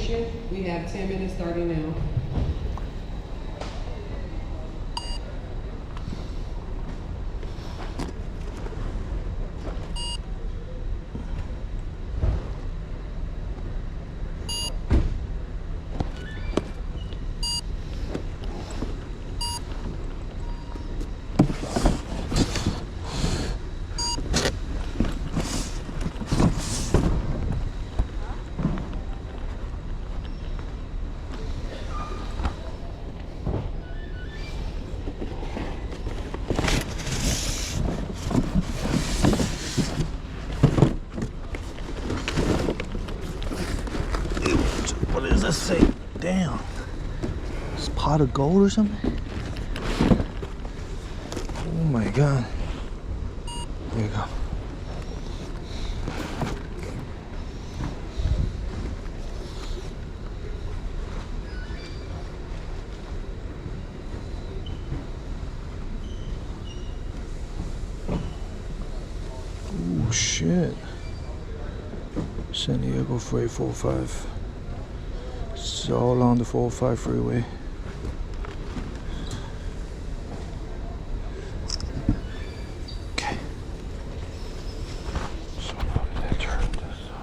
station. We have 10 minutes starting now. What does this say? Damn. It's pot of gold or something? Oh my god. There you go. Oh shit. San Diego Freight 405. It's all on the 405 freeway. Okay. So now let's turn this on.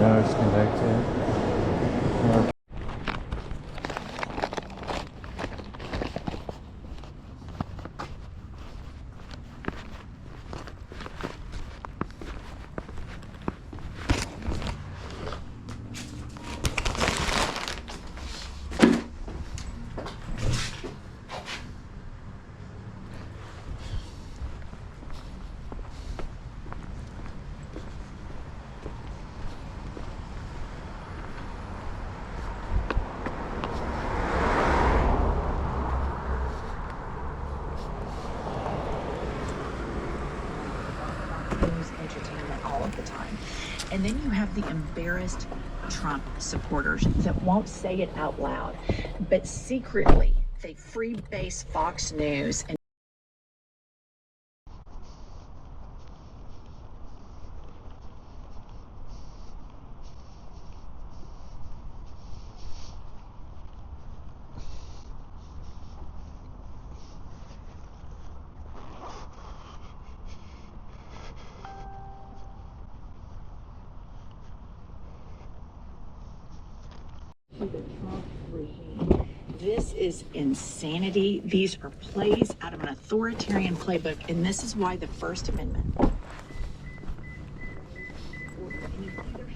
Now it's connected. Entertainment all of the time. And then you have the embarrassed Trump supporters that won't say it out loud, but secretly they freebase Fox News and the Trump regime. This is insanity. These are plays out of an authoritarian playbook, and this is why the First Amendment. They're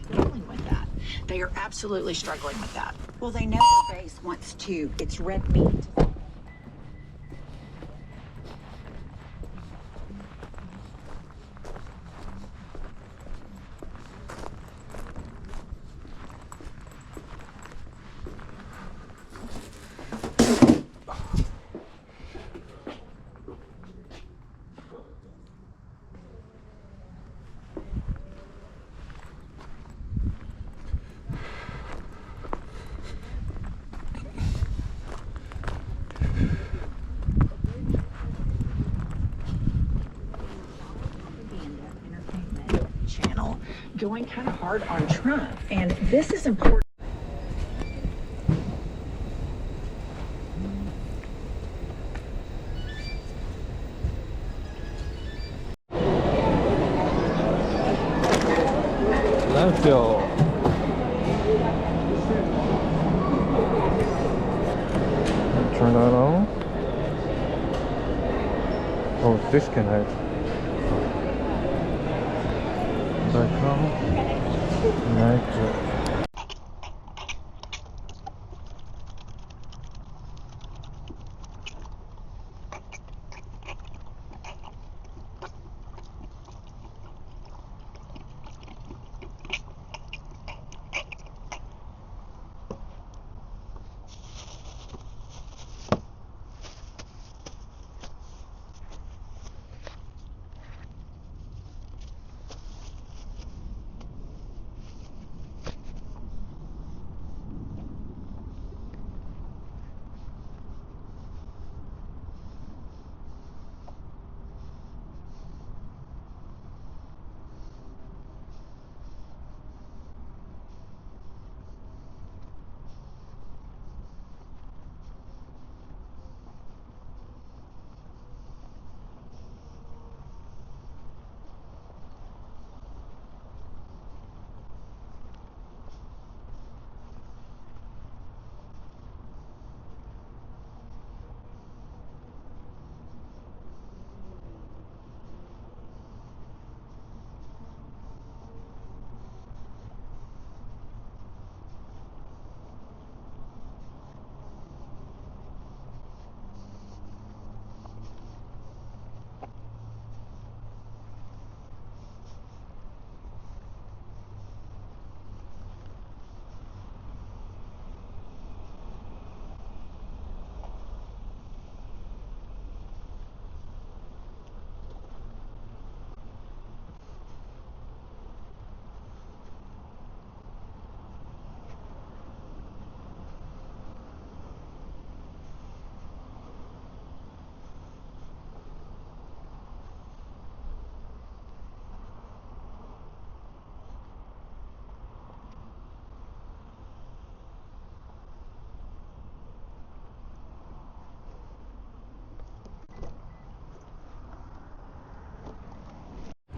struggling with that. They are absolutely struggling with that. Well, they know their base wants to. It's red meat. Channel going kind of hard on Trump, and this is important. Landfill. Turn that on. Oh, it's disconnect. Back on. Connect.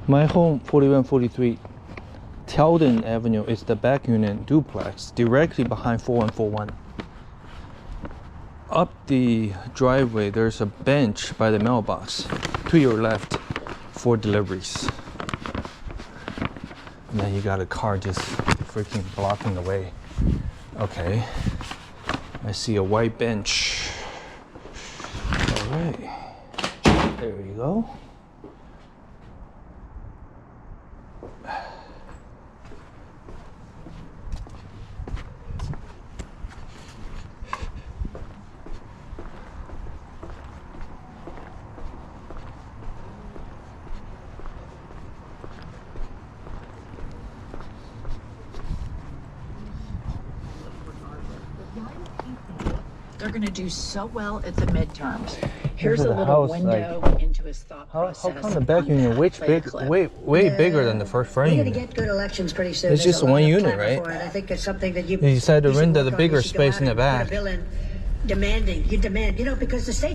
My home, 4143 Tilden Avenue, is the back unit duplex directly behind 4141. Up the driveway, there's a bench by the mailbox to your left for deliveries. And then you got a car just freaking blocking the way. Okay. I see a white bench. All right. There you go. They're going to do so well at the midterms. Here's Look a at the little house, window into his thought How process. come the back unit way bigger than the first frame We're going unit? to get good elections pretty soon. It's There's just a lot one of unit, clamor right? for it. I think it's something that you decided to should render work the on. bigger You should go space out in the and put a back. bill in demanding. You demand, because the state.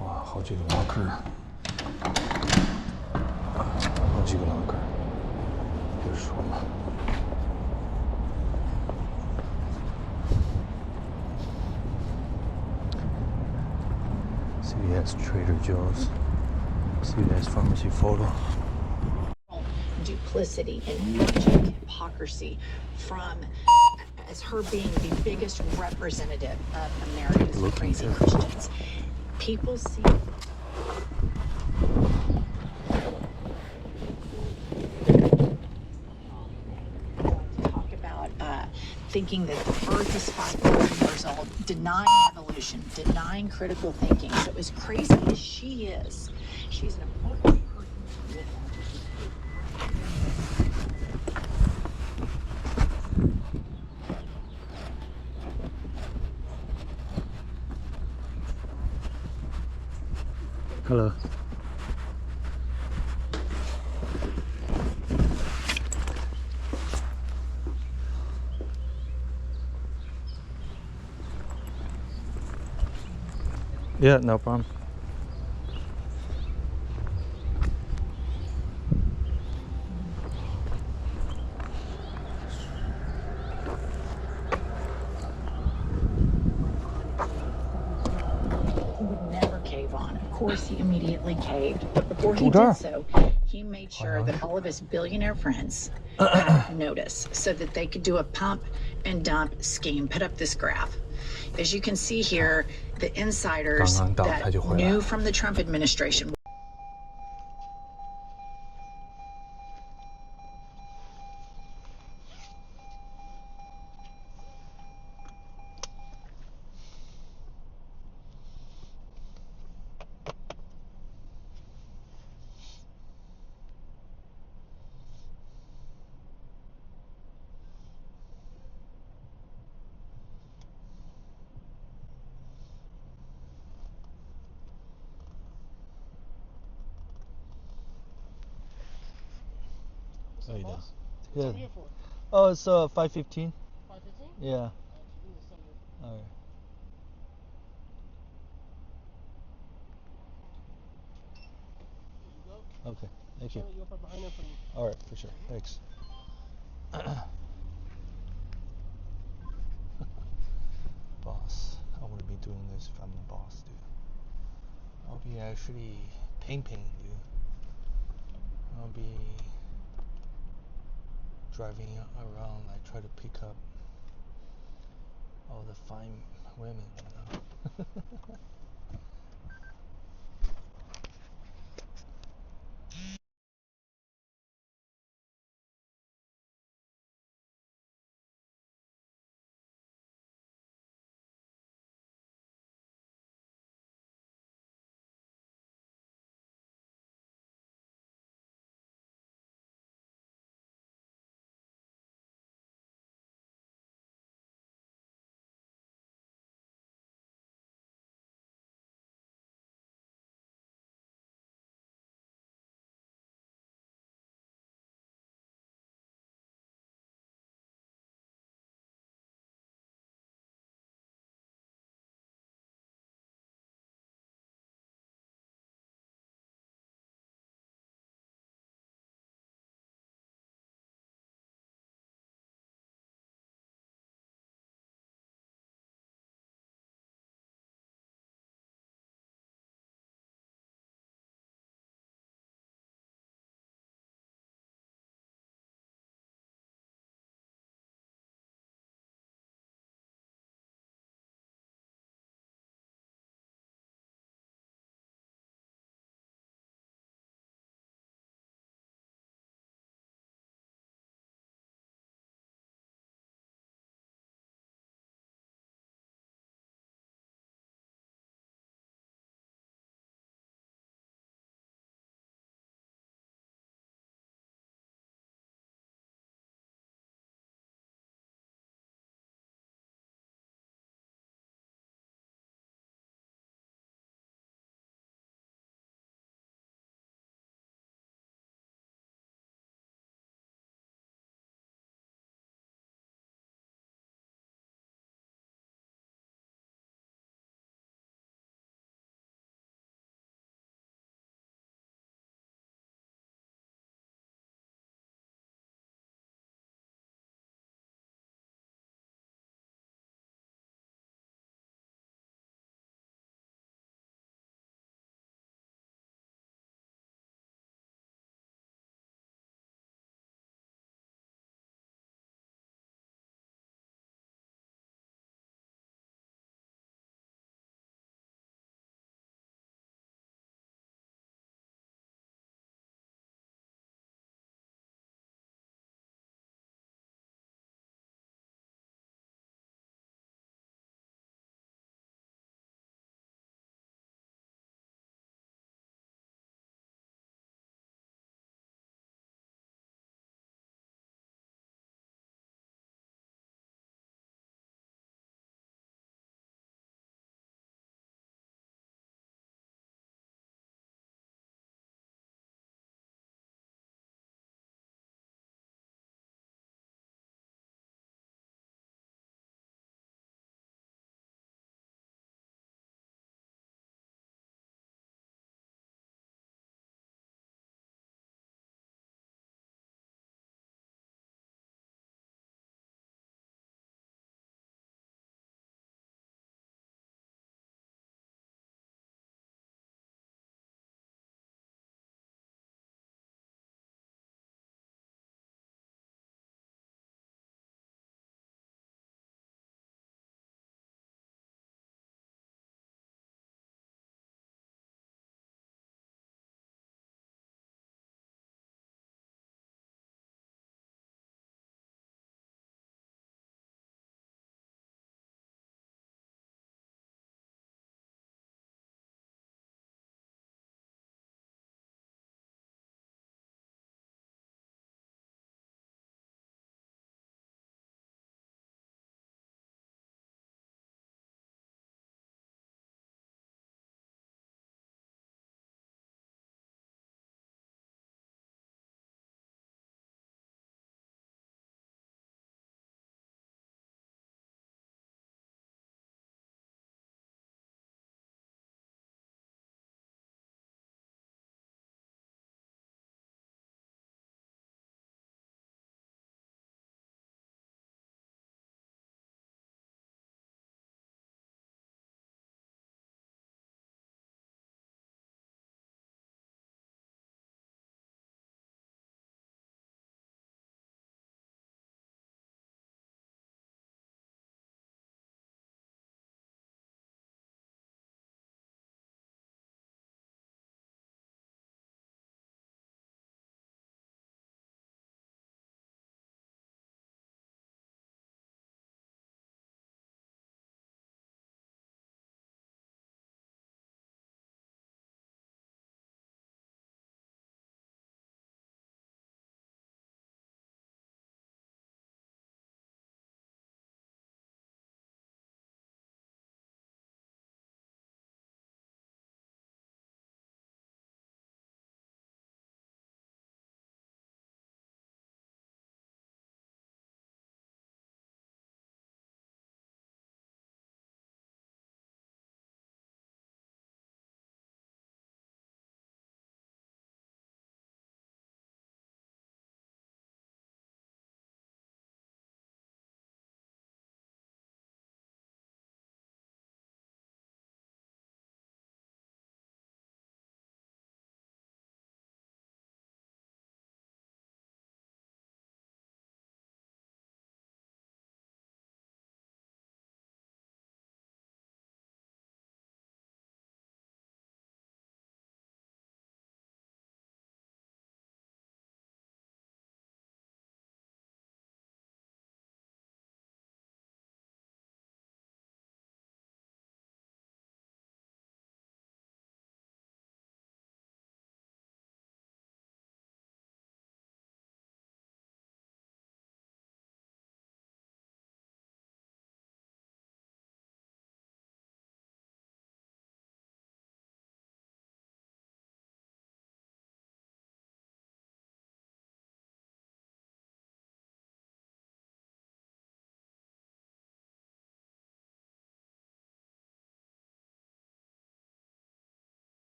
와, 好几个 locker， 好几个 locker， 就是说嘛。CVS, Trader Joe's, CVS Pharmacy Photo. Duplicity and magic hypocrisy from as her being the biggest representative of America's crazy Christians. People see talk about thinking that the earth is 5 billion years old, denying evolution, denying critical thinking. So as crazy as she is, she's an important person. Hello. Yeah, no problem. He would never cave on. Of course, he immediately caved. But before he Sure. did so, he made sure that all of his billionaire friends notice so that they could do a pump and dump scheme. Put up this graph. As you can see here, the insiders 刚刚到他就 that 回来 knew from the Trump administration Oh, you did? Yeah. Oh, it's 5:15. 5:15? Yeah. In December. All right. There you go. Okay. Thank you. You'll put behind him for me. All right, for sure. Thanks. Boss. I wouldn't be doing this if I'm the boss, dude. I'll be actually pimping you. I'll be driving around, I try to pick up all the fine women, you know.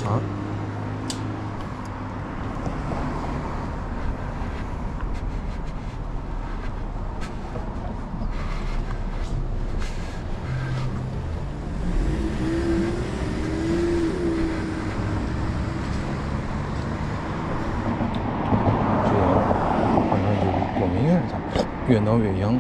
啊。我们院子越闹越阳。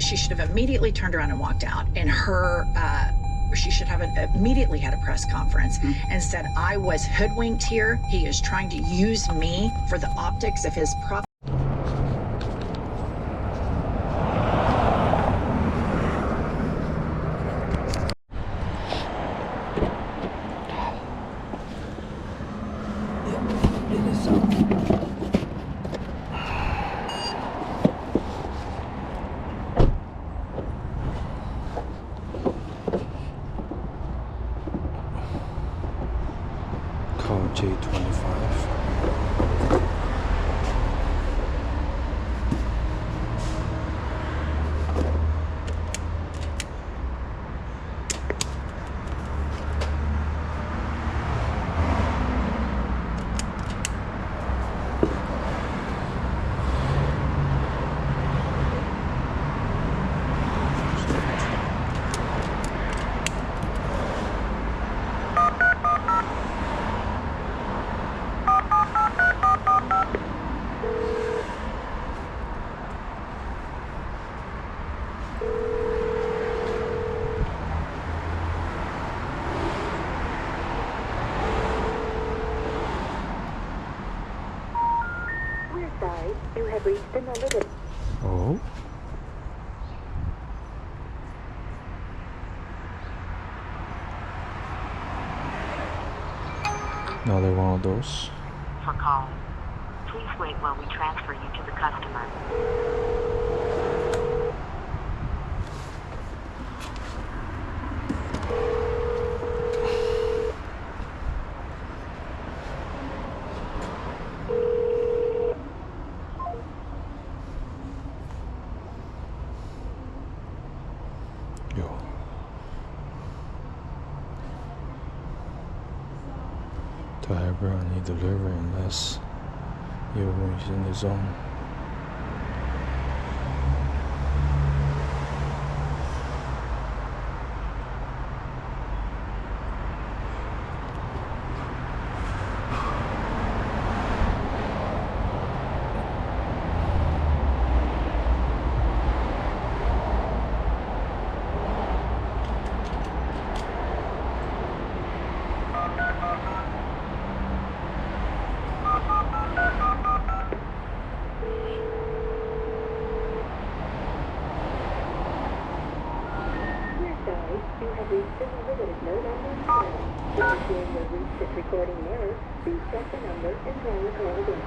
She should have immediately turned around and walked out. And she should have immediately had a press conference and said, I was hoodwinked here. He is trying to use me for the optics of his profit. Call J25. You have reached the number that... Oh. Another one of those. For calling. Please wait while we transfer you to the customer. Yo. To have any delivery unless you're in the zone. You have reached the number that is no longer in service. If you feel you have reached this recording in error, please check the number and try your call again.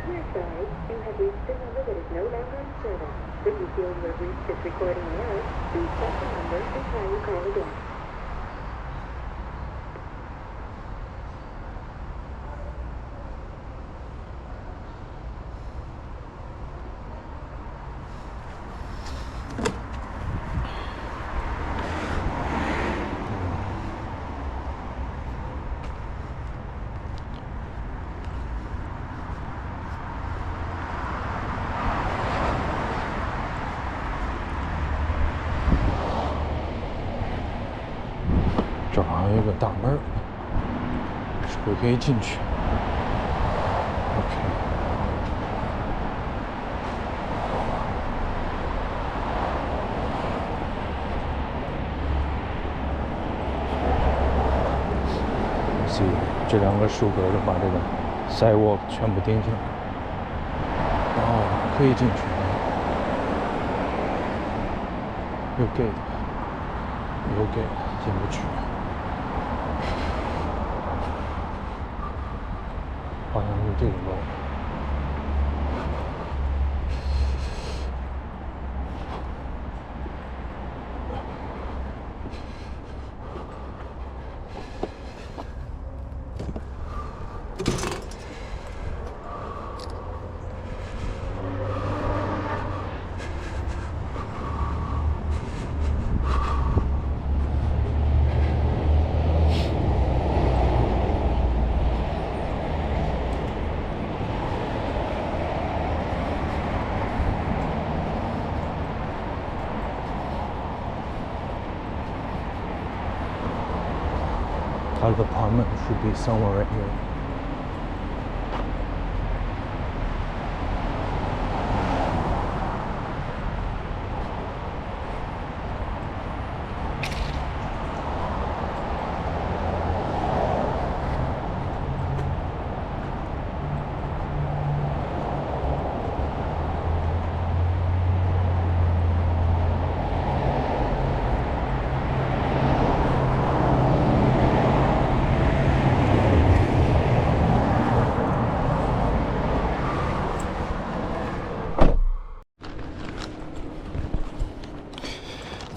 We're sorry, you have reached the number that is no longer in service. If you feel you have reached this recording in error, please check the number and try your call again.这好像有个大门儿，是不是可以进去？OK。see，这两个树格就把这个 sidewalk 全部钉上。哦，可以进去。有 gate， 有 gate， 进不去。好像是这个路。他的 apartment should be somewhere right here.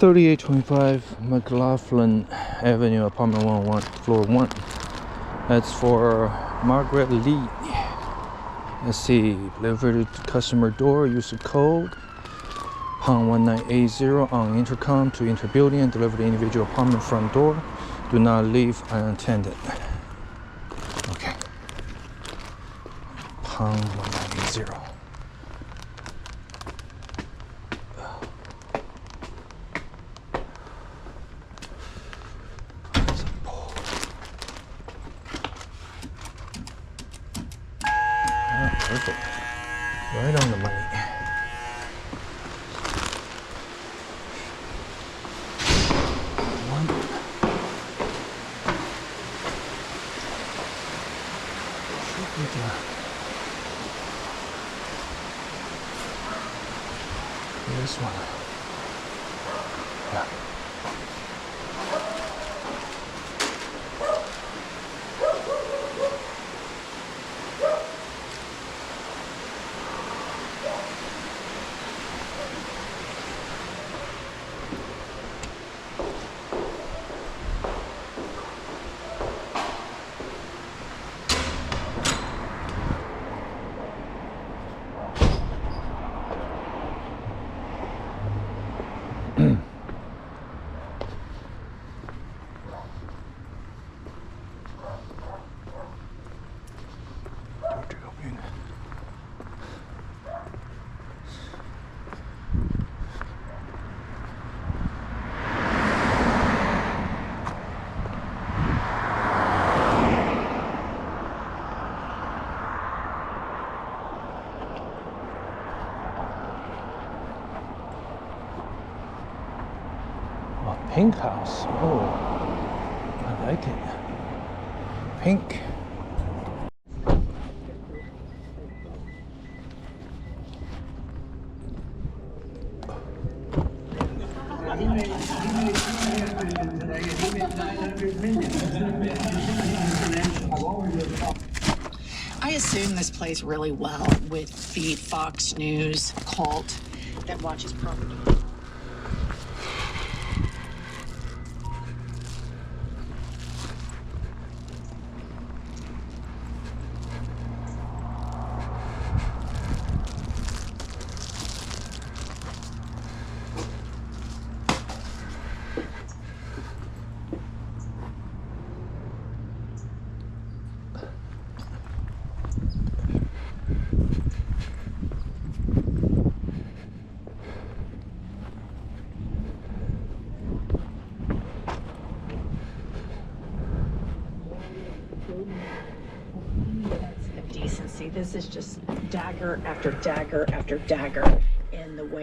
$38.25 McLaughlin Avenue, apartment 101, floor 1. That's for Margaret Lee. Let's see, deliver to customer door, use the code #1980 on intercom to enter building and deliver the individual apartment front door. Do not leave unattended. Okay. #1980. Perfect. Right on the money. One. Should be this one. Yeah. Pink house. Oh, I like it. Pink. I assume this plays really well with the Fox News cult that watches propaganda. Decency. This is just dagger after dagger after dagger in the way.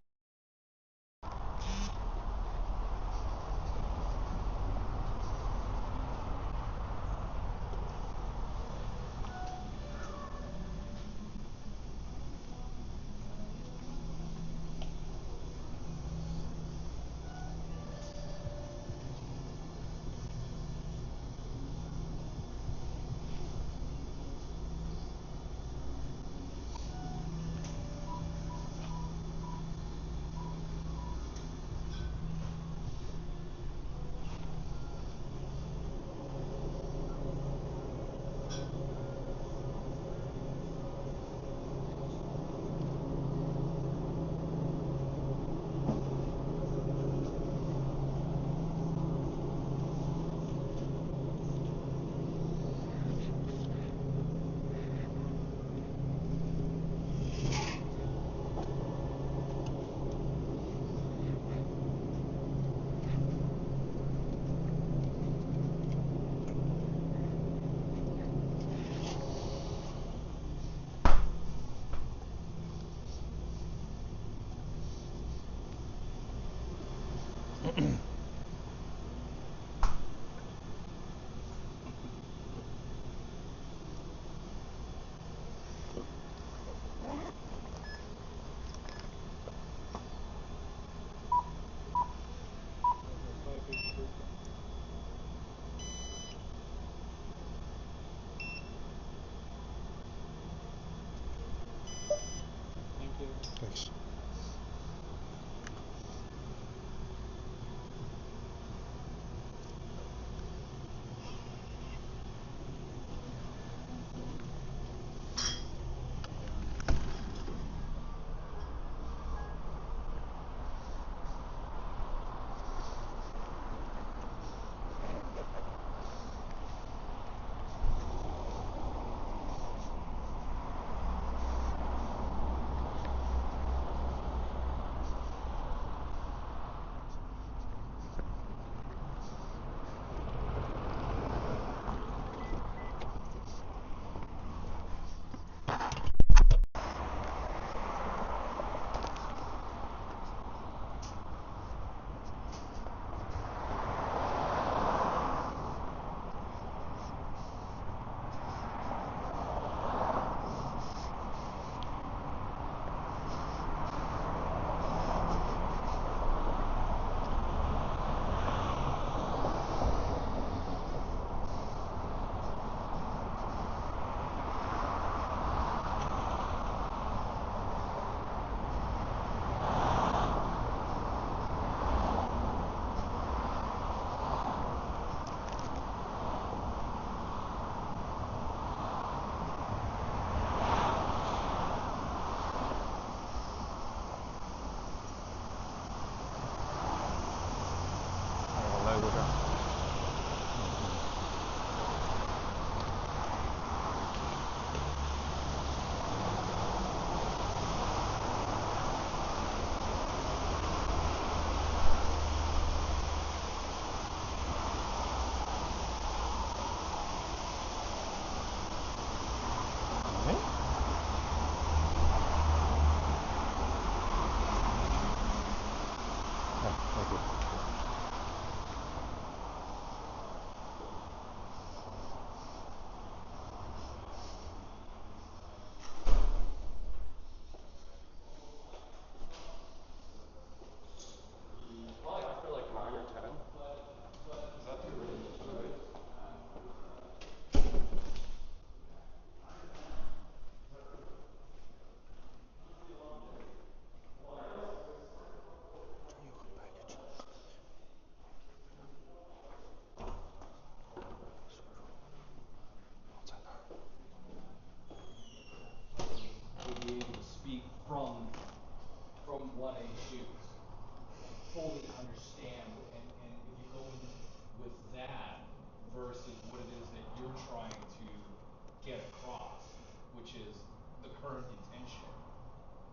matches the current intention,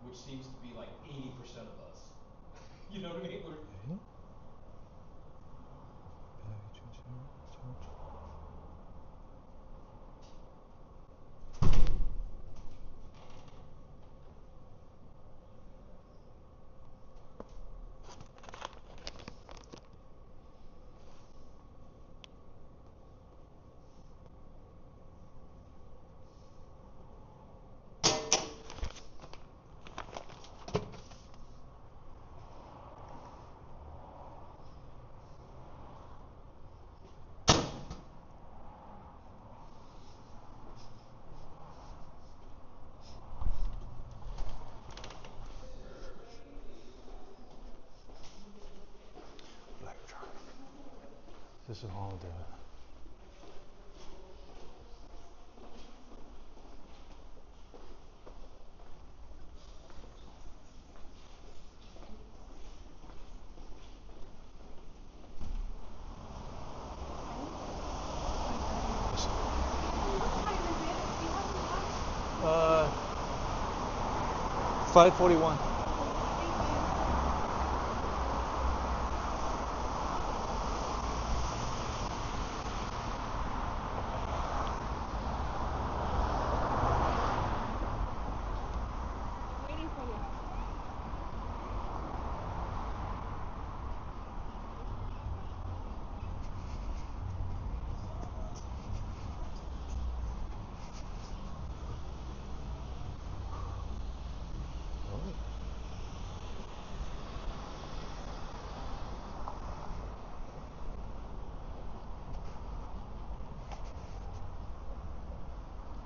which seems to be like 80% of us. You know what I mean? Okay. This is all the uh 5:41.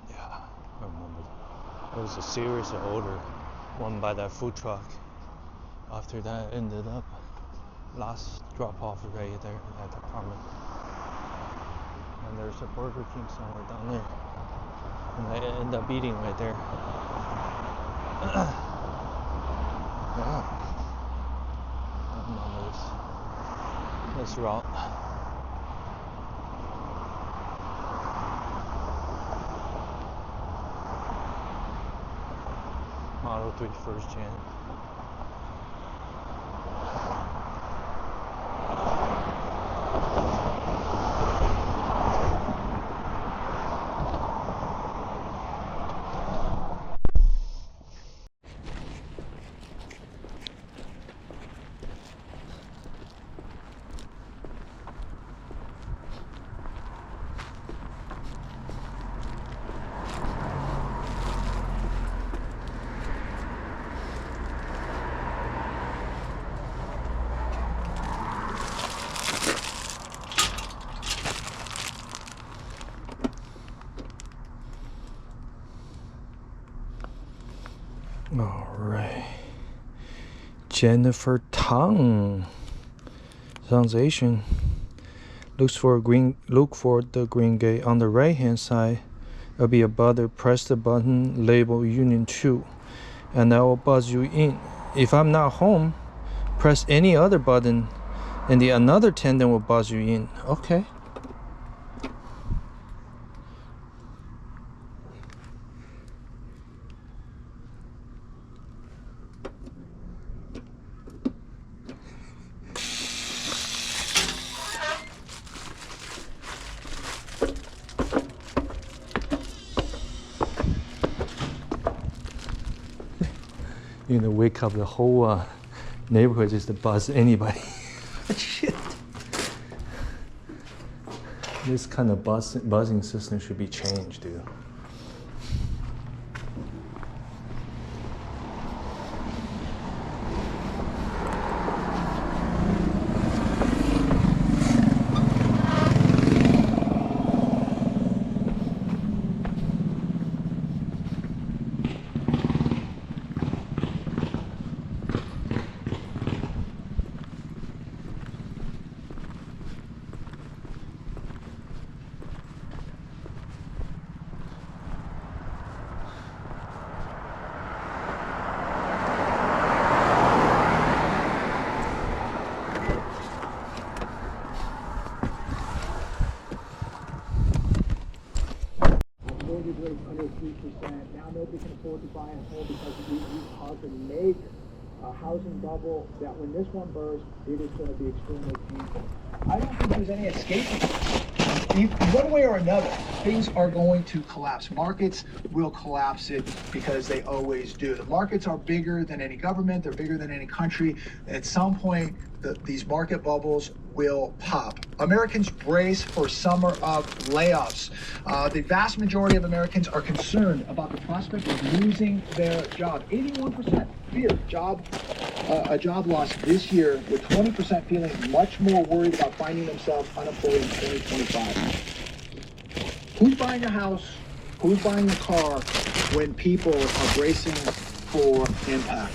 Yeah, I remember. There was a series of order, one by that food truck. After that, ended up last drop off right there at the apartment. And there's a Burger King somewhere down there. And I end up eating right there. Yeah. I remember this route. Model 3 first gen. All right, Jennifer Tang, sounds Asian. Look for the green gate on the right hand side. There'll be a button. Press the button labeled Union 2, and that will buzz you in. If I'm not home, press any other button, and the another attendant will buzz you in. Okay. You know, wake up the whole neighborhood just to buzz anybody. Shit. This kind of buzzing system should be changed, dude. mortgage rates under 3%. Now nobody can afford to buy a home because we caused a major housing bubble that when this one bursts, it is going to be extremely painful. I don't think there's any escaping it. One way or another, things are going to collapse. Markets will collapse it because they always do. The markets are bigger than any government. They're bigger than any country. At some point, these market bubbles will pop. Americans brace for summer of layoffs. The vast majority of Americans are concerned about the prospect of losing their job. 81% fear a job loss this year, with 20% feeling much more worried about finding themselves unemployed in 2025. Who's buying a house? Who's buying a car when people are bracing for impact?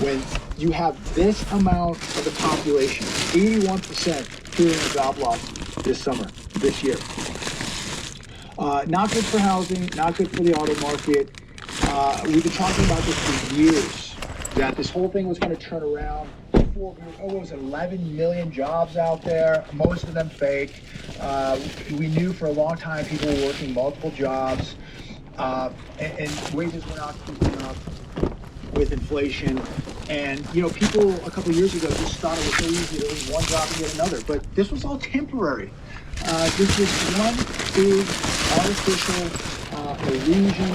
When you have this amount of the population, 81% fearing a job loss this summer, this year. Not good for housing, not good for the auto market. We've been talking about this for years, that this whole thing was going to turn around. Before, it was 11 million jobs out there, most of them fake. We knew for a long time people were working multiple jobs, and wages were not keeping up with inflation. And, people a couple of years ago just thought it was so easy to leave one job and get another. But this was all temporary. This was one big artificial illusion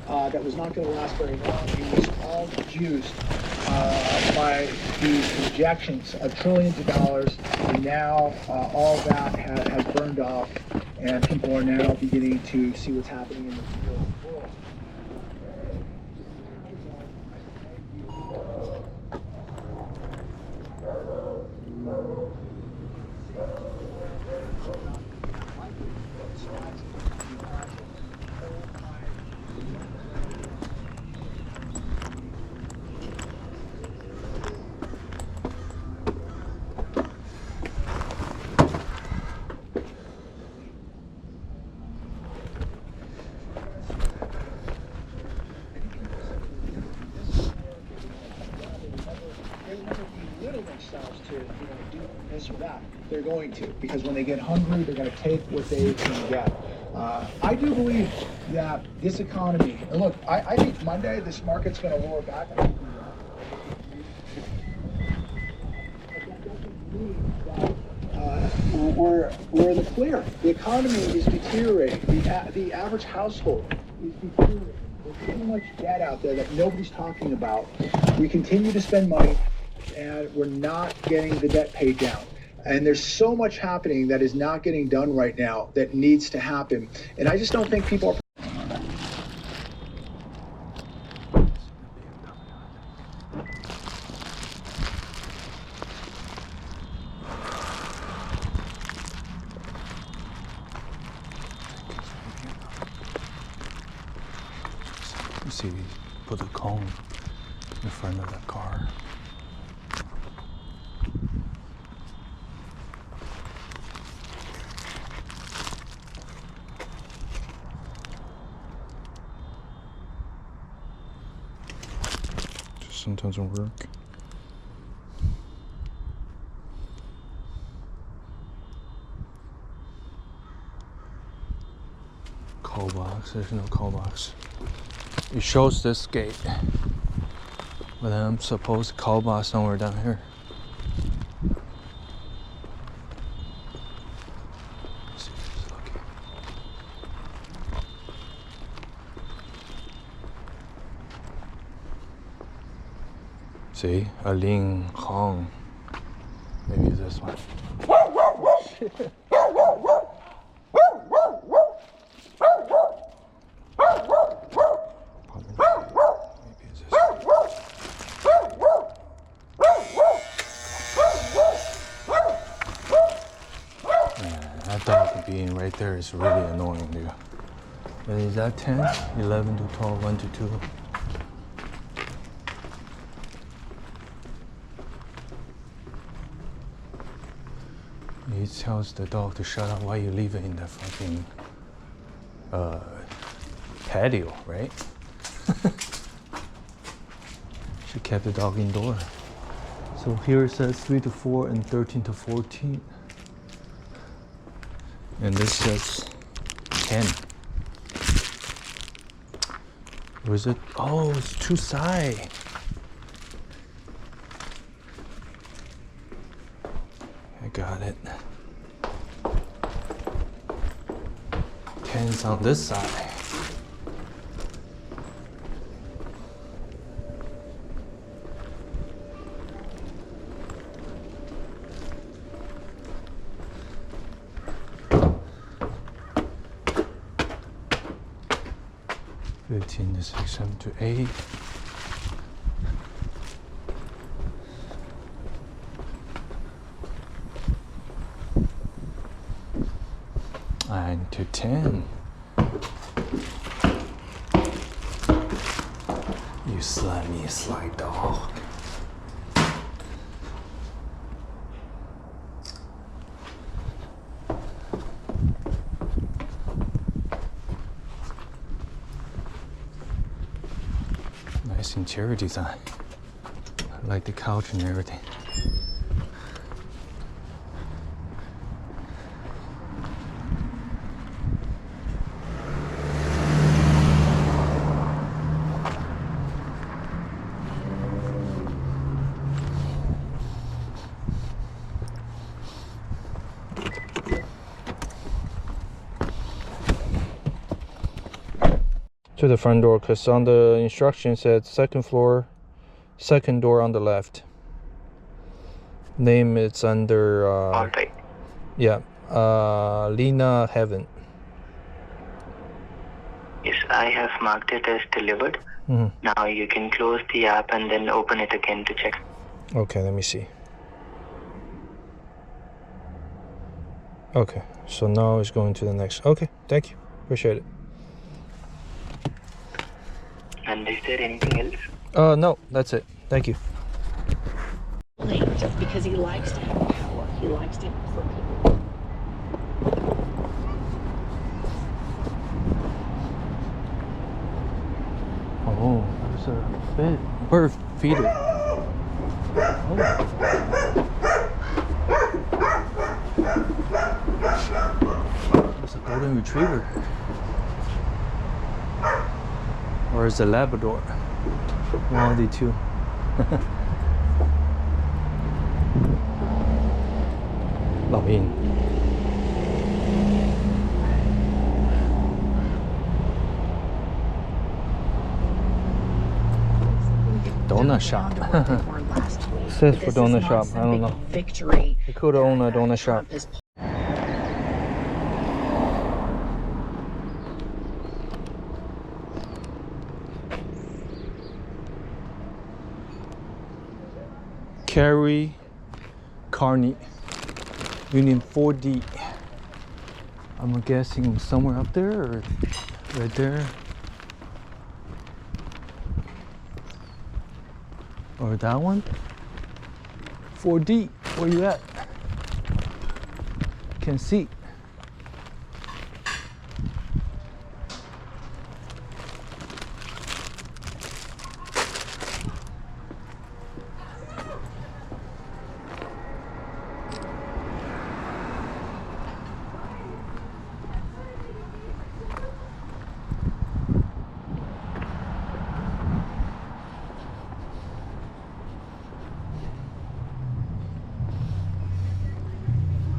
that was not going to last very long. It was all juiced by these injections of trillions of dollars. And now all that has burned off, and people are now beginning to see what's happening in the real world. They're going to, because when they get hungry, they're going to take what they can get. I do believe that this economy, and look, I think Monday this market's going to lower back. We're in the clear. The economy is deteriorating. The average household is deteriorating. There's too much debt out there that nobody's talking about. We continue to spend money, and we're not getting the debt paid down. And there's so much happening that is not getting done right now that needs to happen. And I just don't think people are... You see, put a cone in front of the car. Sometimes it'll work. Call box, there's no call box. It shows this gate, but I'm supposed to call box somewhere down here. Let's see if it's lucky. See, a Ling Hong. Maybe it's this one. That dog being right there is really annoying, dude. And is that 10, 11 to 12, 1 to 2? He tells the dog to shut up. Why you leave it in the fucking patio, right? She kept the dog indoor. So here it says 3 to 4 and 13 to 14. And this says 10. Was it? Oh, it's two side. I got it. 10's on this side. To 6, 7 to 8. And to 10. You slimy sly dog. Nice interior design. I like the couch and everything. To the front door, because on the instructions said second floor, second door on the left. Name is under All right. yeah, Lena Heaven. Yes, I have marked it as delivered. Mm-hmm. Now you can close the app and then open it again to check. Okay, let me see. Okay, so now it's going to the next. Okay, thank you, appreciate it. And is there anything else? No, that's it. Thank you. Just because he likes to have power, he likes to for people. Oh, there's a bird feeder. Oh. It's a golden retriever. Or is it a Labrador? One of the two. Lão Yên. Donut shop. Says for donut shop. I don't know. Victory. They could own a donut shop. Carrie Carney, Union 4D. I'm guessing somewhere up there or right there. Or that one? 4D, where you at? Can see.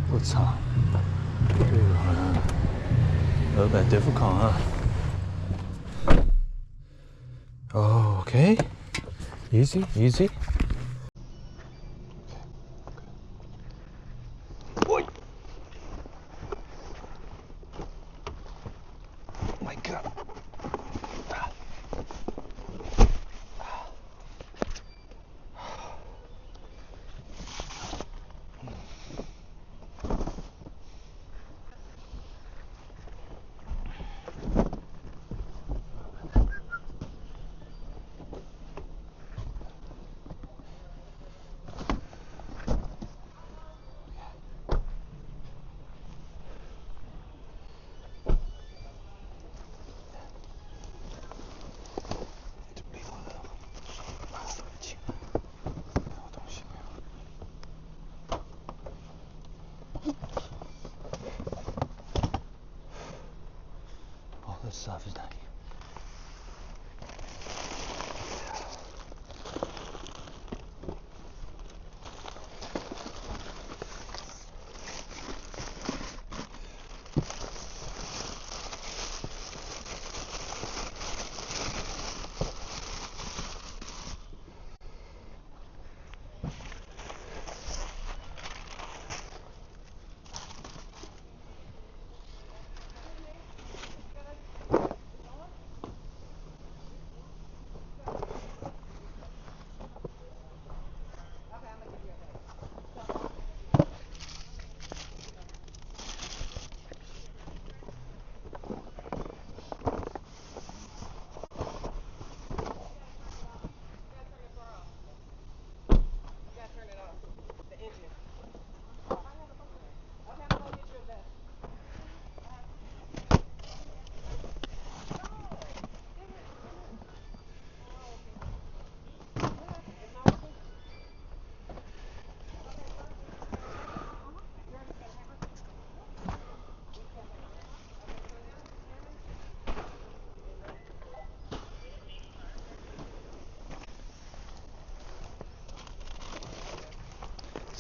What's up? A little bit difficult, huh? Oh, okay. Easy, easy. Boy. Oh my God. All this stuff is not here.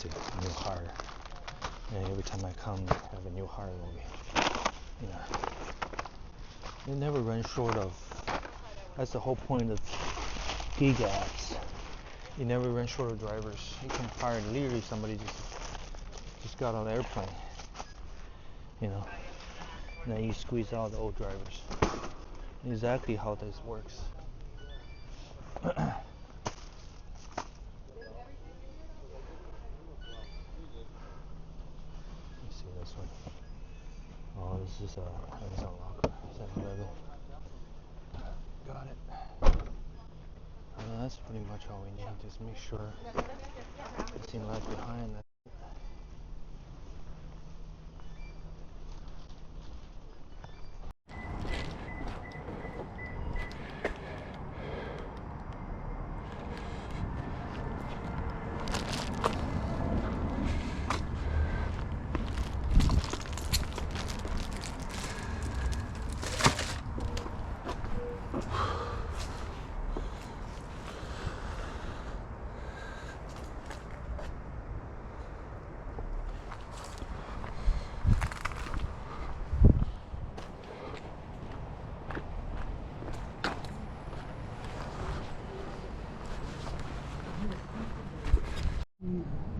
to new hire. And every time I come, I have a new hire movie. You know, they never run short of. That's the whole point of gig apps. You never run short of drivers. You can hire literally somebody just got on an airplane. You know, now you squeeze out the old drivers. Exactly how this works. Let's see this one. Oh, this is a Amazon locker. 7-Eleven. Got it. That's pretty much all we need. Just make sure it's in left behind.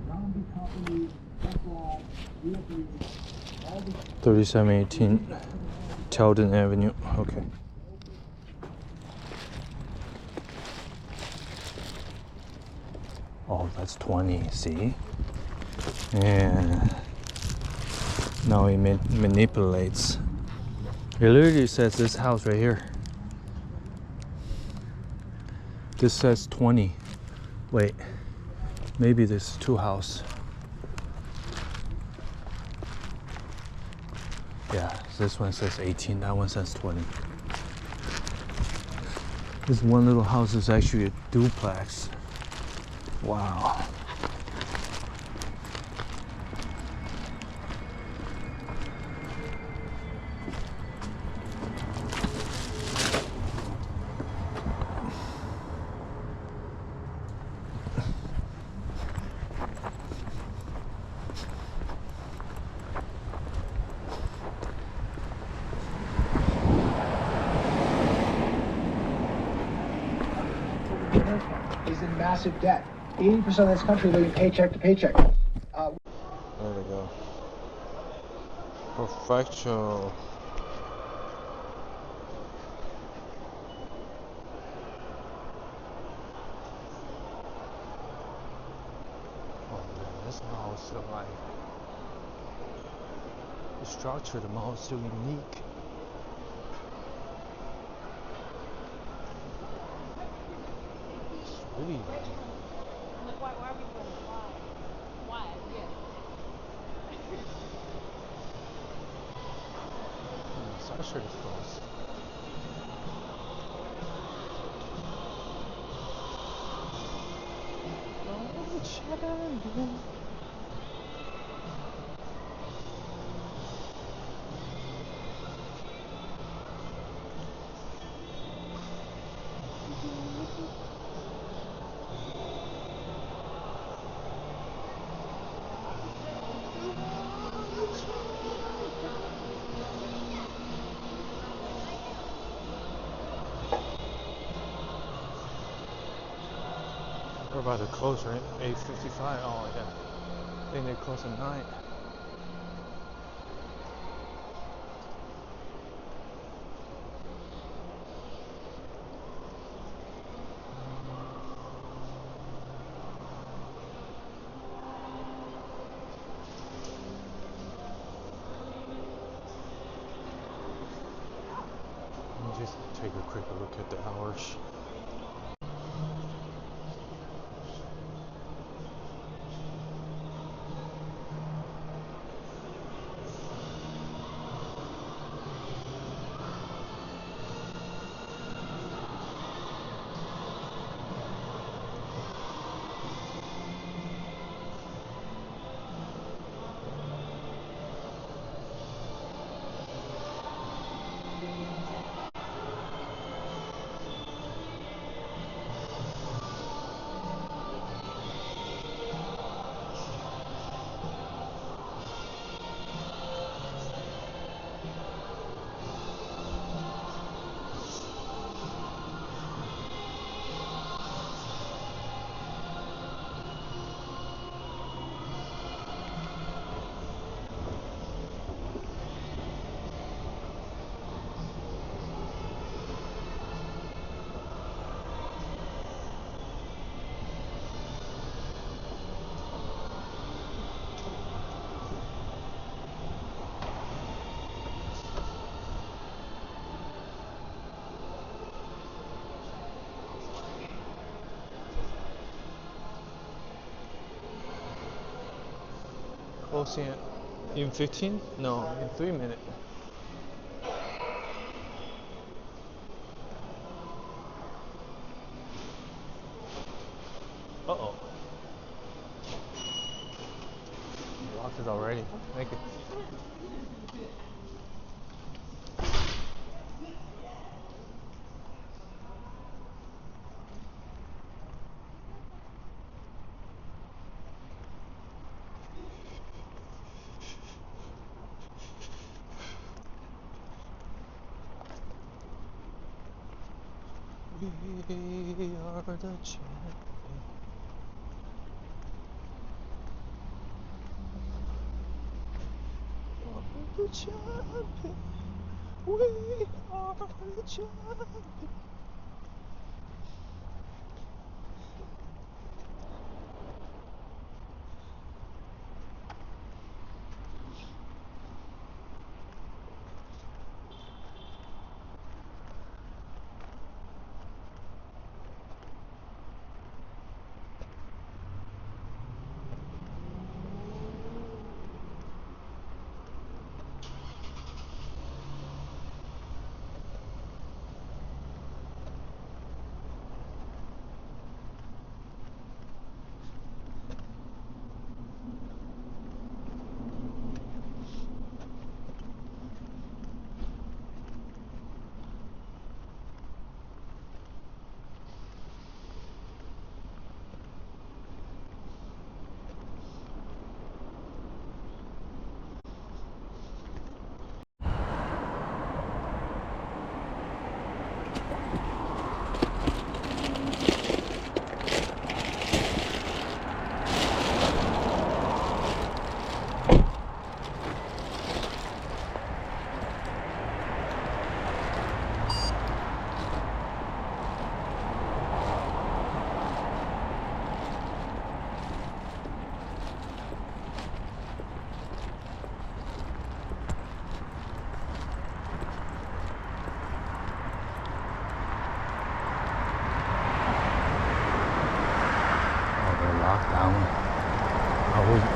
Zombie companies, Tesla, vehicles, all these 3718 Tilden Avenue. Okay. Oh, that's 20. See? And now he manipulates. It literally says this house right here. This says 20. Wait. Maybe there's two houses. Yeah, this one says 18, that one says 20. This one little house is actually a duplex. Wow. is in massive debt. 80% of this country living paycheck to paycheck. There we go. Perfecto. Oh man, this mall is so like the structure of the mall is so unique. It's really Why are we doing it? Why? Yes. it's actually close. Oh, check out, dude. We're about to close, right? 8:55. Oh yeah. I think they close at 9. Let me just take a quick look at the hours. closing in 15? No, in 3 minutes. Uh-oh. Locked it already. Thank you. We are the champions. The champion. We are the champion.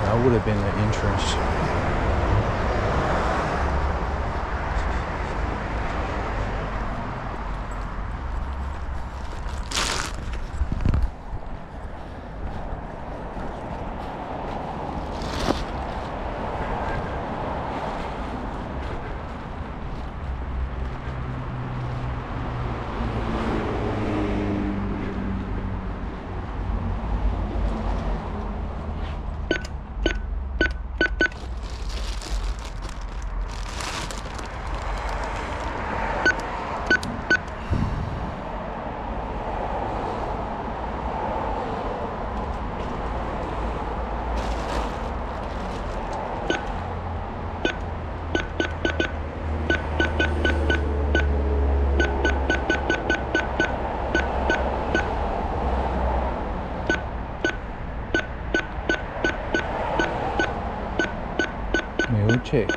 That would have been the entrance. Milkshake.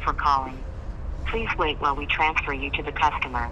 For calling. Please wait while we transfer you to the customer.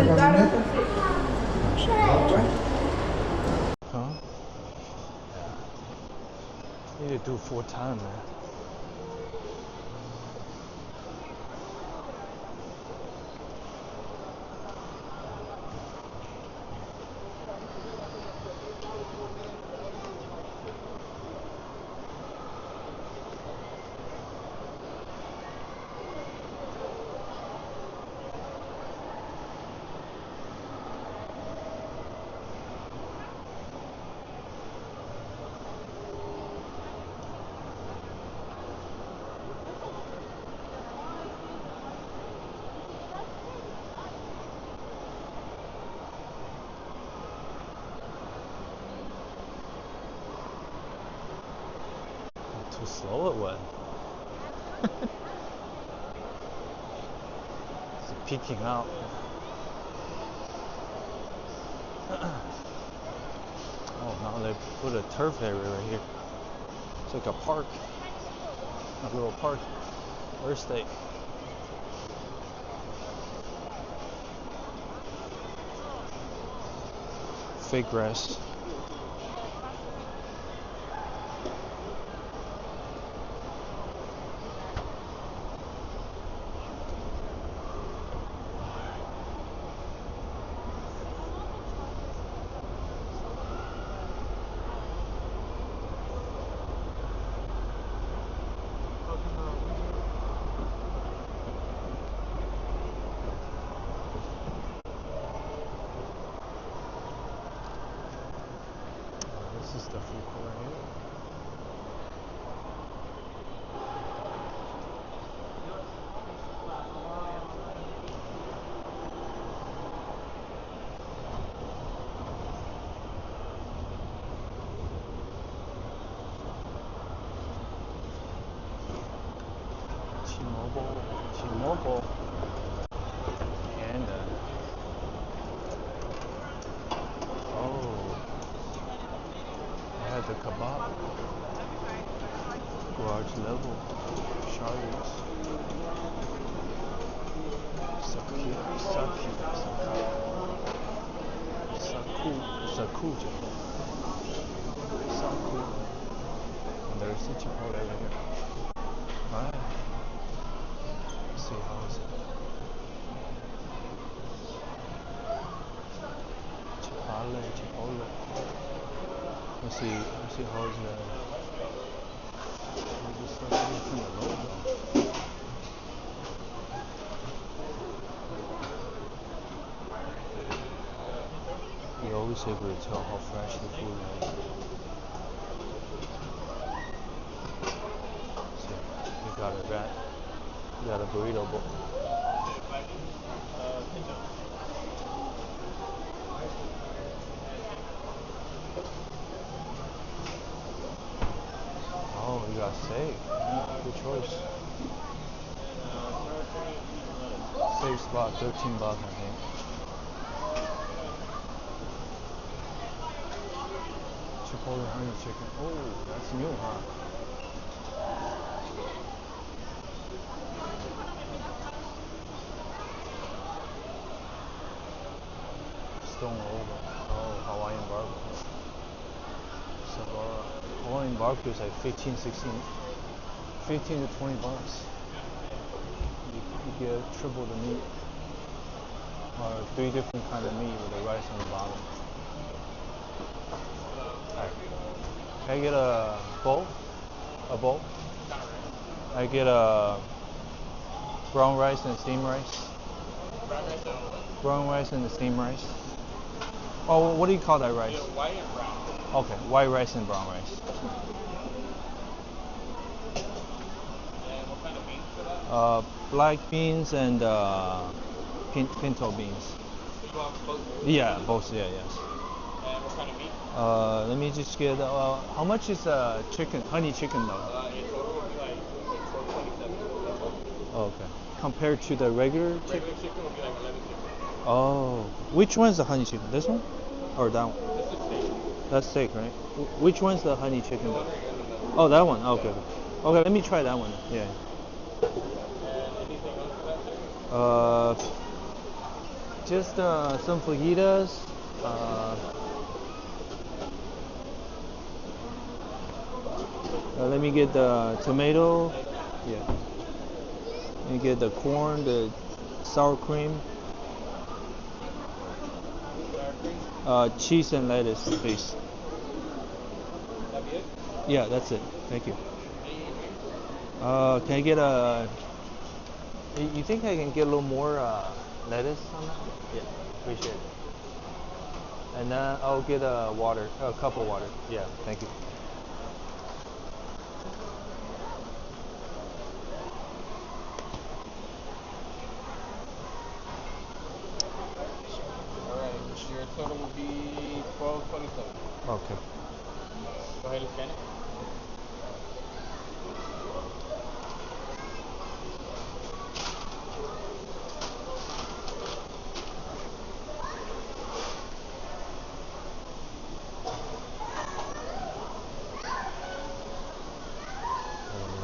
Huh? Yeah. Need to do full time, man. Too slow or what? It's peeking out. Oh, now they put a turf area right here. It's like a park. A little park. Where's they? Fake grass. This is the food court right here. T-Mobile, and oh, I had the kebab, large level, Charlie's, so cute, so cool, and there's the Chipotle over here. Alright. See how is it? Chipotle. Let's see how is it. Just from the logo. You're always able to tell how fresh the food is. See, we got a rat. We got a burrito bowl. Oh, you got steak. Yeah, good choice. Steak spot, $13, I think. Chipotle honey chicken. Oh, that's new, huh? Stone over. Oh, Hawaiian barbecue. Sabara. Hawaiian barbecue is like 15 to 20 bucks. You get triple the meat. Or 3 different kind of meat with the rice on the bottom. Alright. Can I get a bowl? A bowl? I get a brown rice and steamed rice. Brown rice and the steamed rice. Oh, what do you call that rice? White and brown. Okay, white rice and brown rice. And what kind of beans for that? Black beans and pinto beans. You want both? Yeah, both. Yeah, yes. And what kind of meat? Let me just get. How much is chicken? Honey chicken though? In total would be like $4.27. Oh, okay. Compared to the regular chicken? Regular chicken would be like $11.50. Oh, which one's the honey chicken? This one, or that one? This is steak. That's steak, right? Which one's the honey chicken? Oh, that one. Okay. Okay, let me try that one. Yeah. And anything else for that, sir? Just some fajitas. Let me get the tomato. Yeah. Let me get the corn, the sour cream. Cheese and lettuce, please. Yeah, that's it. Thank you. Can I get a... You think I can get a little more lettuce on that? Yeah, appreciate it. And then I'll get a water, a cup of water. Yeah, thank you. Alright, your total will be $12.27. Okay. Go ahead and scan it.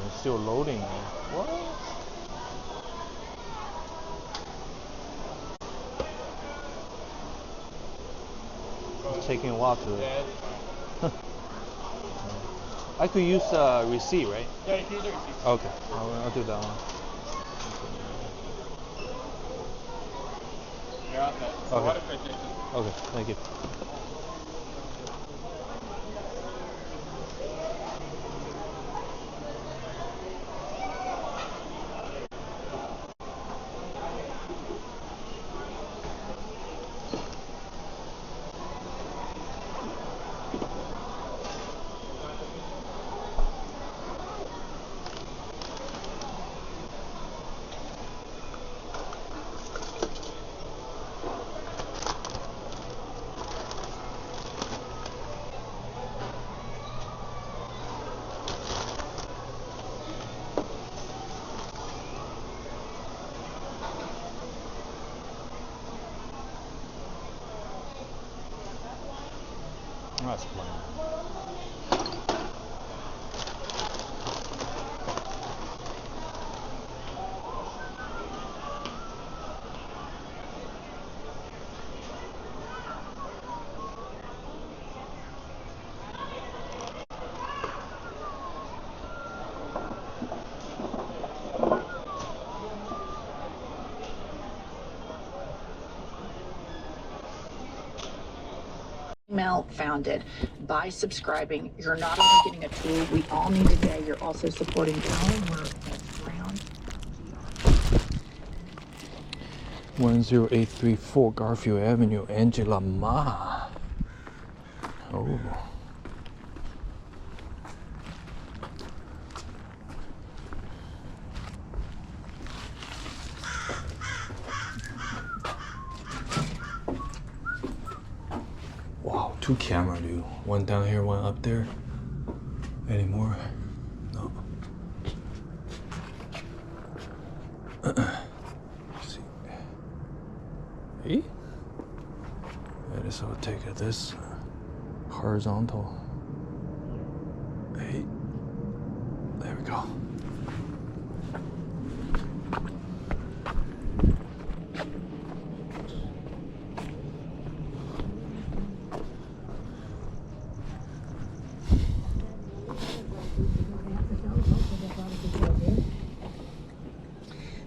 It's still loading. What? It's taking a while to... I could use receipt, right? Yeah, you can use a receipt. Okay, I'll do that one. You're all set. So Okay. what if I take this? Okay, thank you. That's fine. Email founded by subscribing. You're not only getting a tool we all need today, you're also supporting our work that's around 10834 Garfield Avenue, Angela Ma. Oh. Wow, 2 camera, dude. One down here, one up there. Any more? No. See. Hey? Yeah, this will take it this horizontal. Hey. There we go.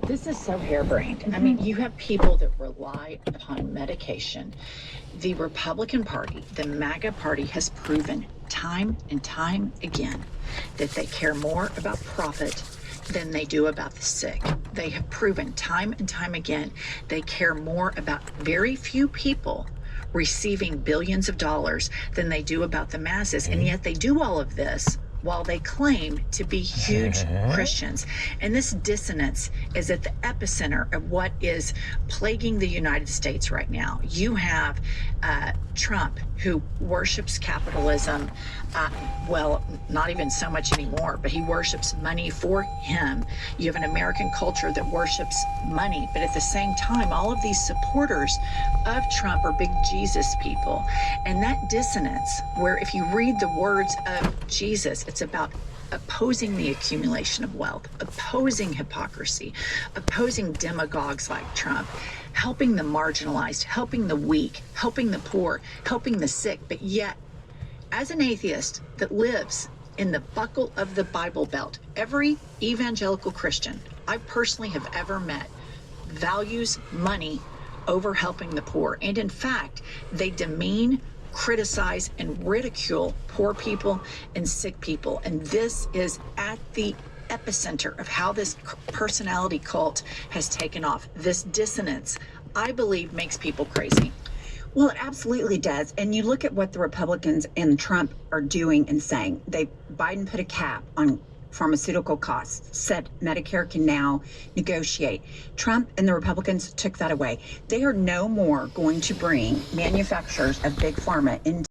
This is so harebrained. I mean, you have people that rely upon medication. The Republican Party, the MAGA Party, has proven time and time again that they care more about profit than they do about the sick. They have proven time and time again they care more about very few people receiving billions of dollars than they do about the masses. And yet they do all of this while they claim to be huge Christians. And this dissonance is at the epicenter of what is plaguing the United States right now. You have Trump, who worships capitalism. Well, not even so much anymore, but he worships money for him. You have an American culture that worships money, but at the same time, all of these supporters of Trump are big Jesus people. And that dissonance, where if you read the words of Jesus, it's about opposing the accumulation of wealth, opposing hypocrisy, opposing demagogues like Trump, helping the marginalized, helping the weak, helping the poor, helping the sick. But yet, as an atheist that lives in the buckle of the Bible Belt, every evangelical Christian I personally have ever met values money over helping the poor. And in fact, they demean, criticize, and ridicule poor people and sick people. And this is at the epicenter of how this personality cult has taken off. This dissonance, I believe, makes people crazy. Well, it absolutely does. And you look at what the Republicans and Trump are doing and saying. Biden put a cap on pharmaceutical costs, said Medicare can now negotiate. Trump and the Republicans took that away. They are no more going to bring manufacturers of big pharma into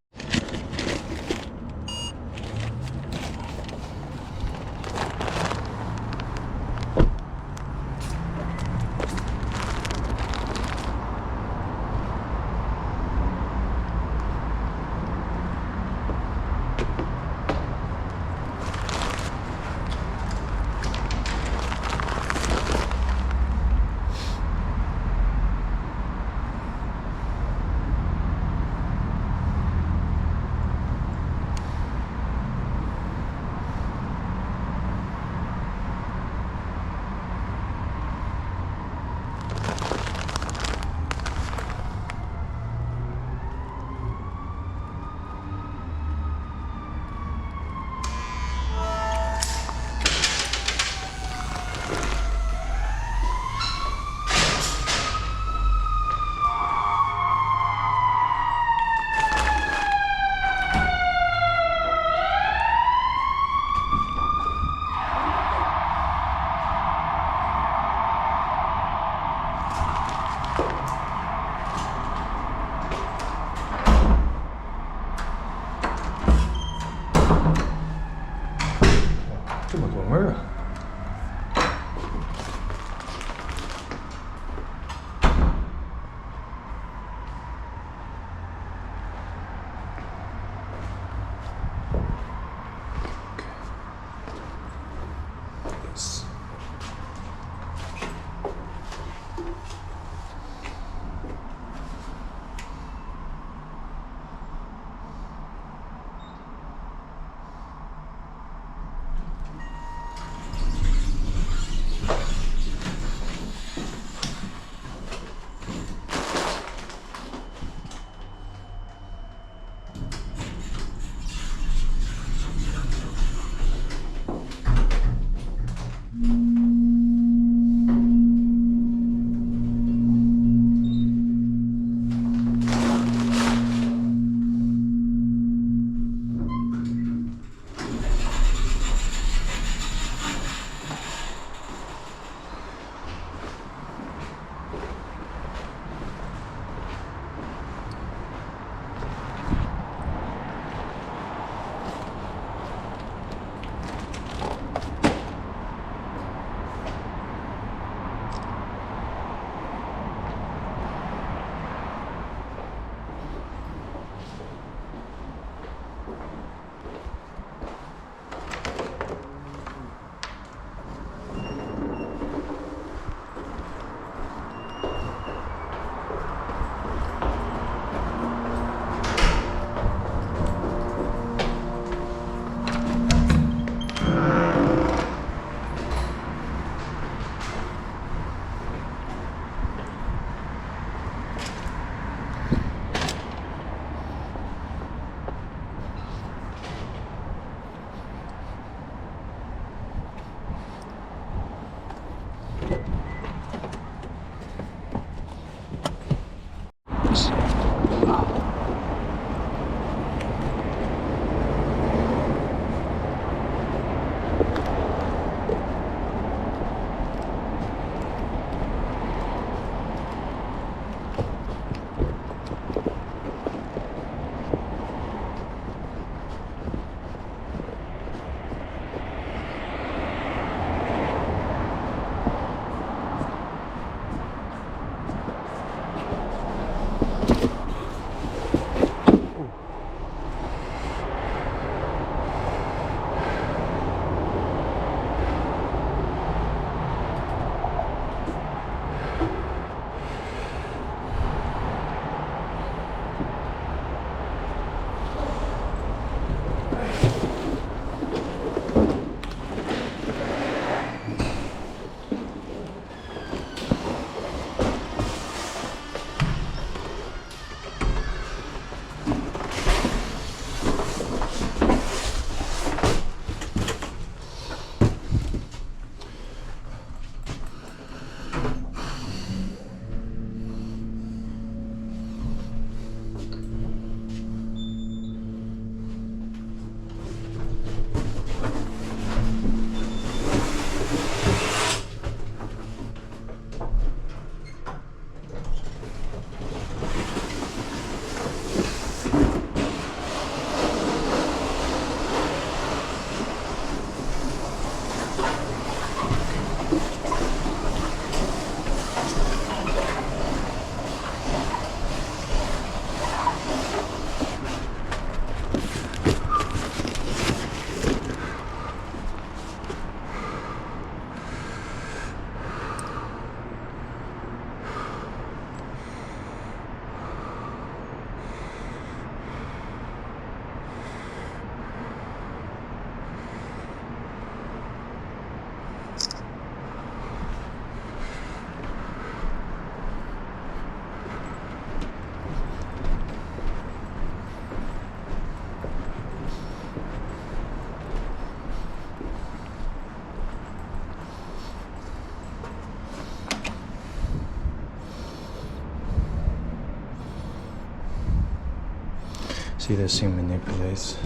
See, this thing manipulates.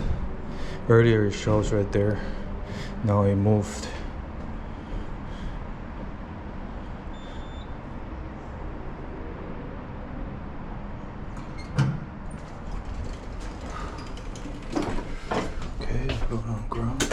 Earlier it shows right there. Now it moved. Okay, put it on ground.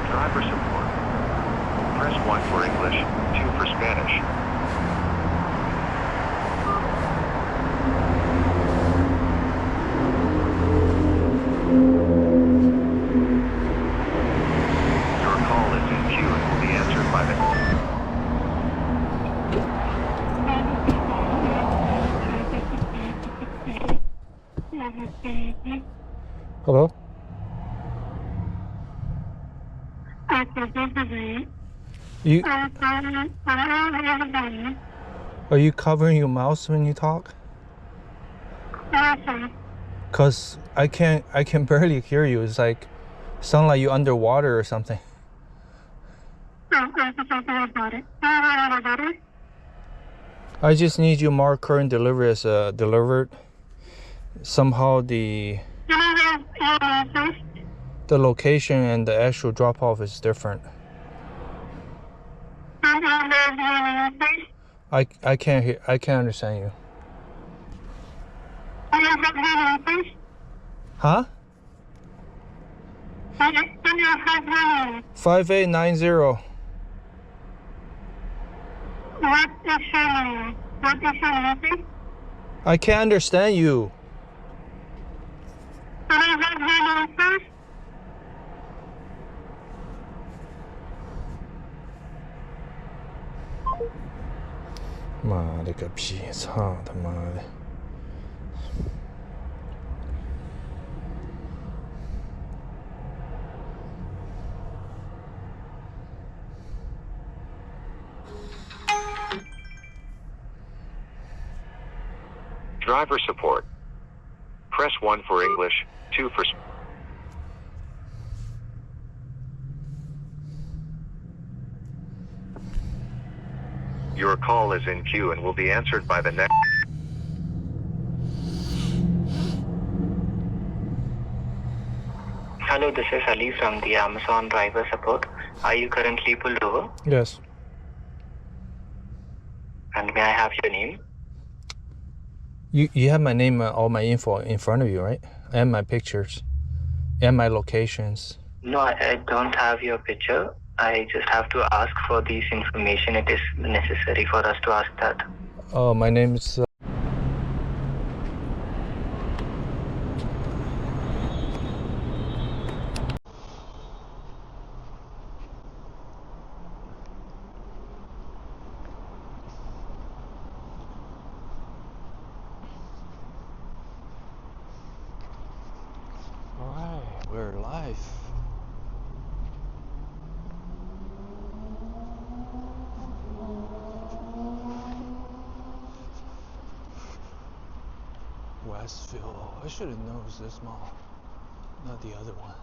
Driver support. Press 1 for English, 2 for Spanish. Your call is in queue and will be answered by the... Hello? You are you covering your mouth when you talk? Cause I can barely hear you. It's like sound like you underwater or something. I just need you mark current delivery as delivered. Somehow the location and the actual drop off is different. I can't hear. I can't understand you. Huh? 5890. I can't understand you.妈了个逼！操他妈的！ Driver support. Press 1 for English, 2 for... Your call is in queue and will be answered by the next... Hello, this is Ali from the Amazon driver support. Are you currently pulled over? Yes. And may I have your name? You have my name, all my info in front of you, right? And my pictures, and my locations. No, I don't have your picture. I just have to ask for this information. It is necessary for us to ask that. Oh, my name is... Alright, we're live. Westville. I should have known it was this mall, not the other one.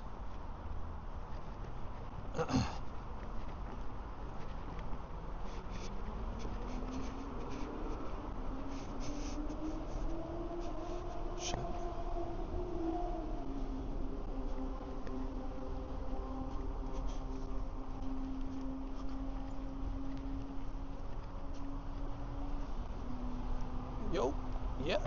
Shit. Yo, yeah.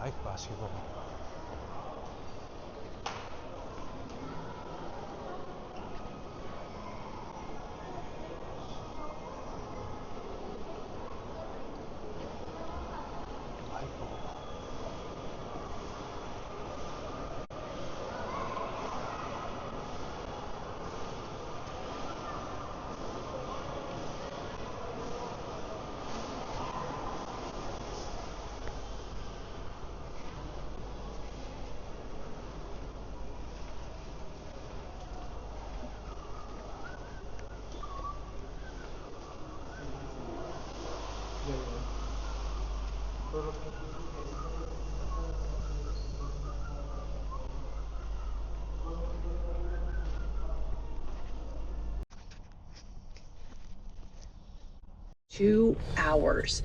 like basketball. Two hours.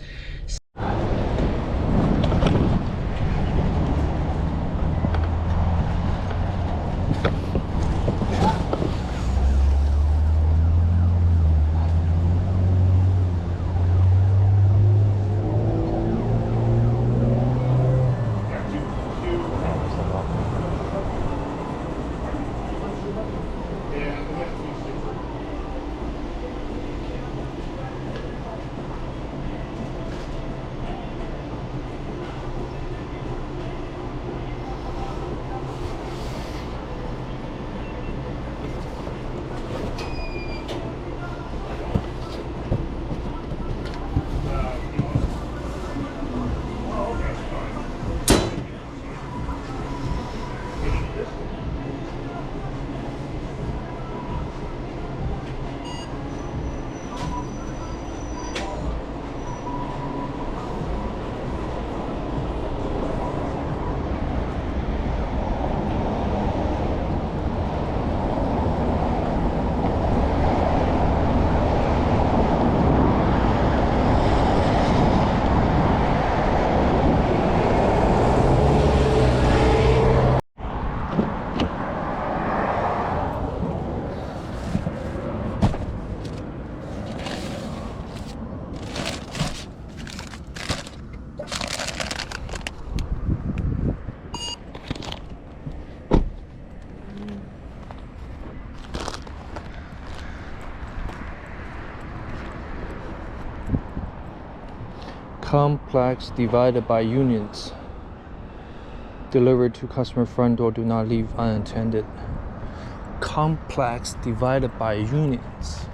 Complex divided by units. Delivered to customer front door, do not leave unattended. Complex divided by units.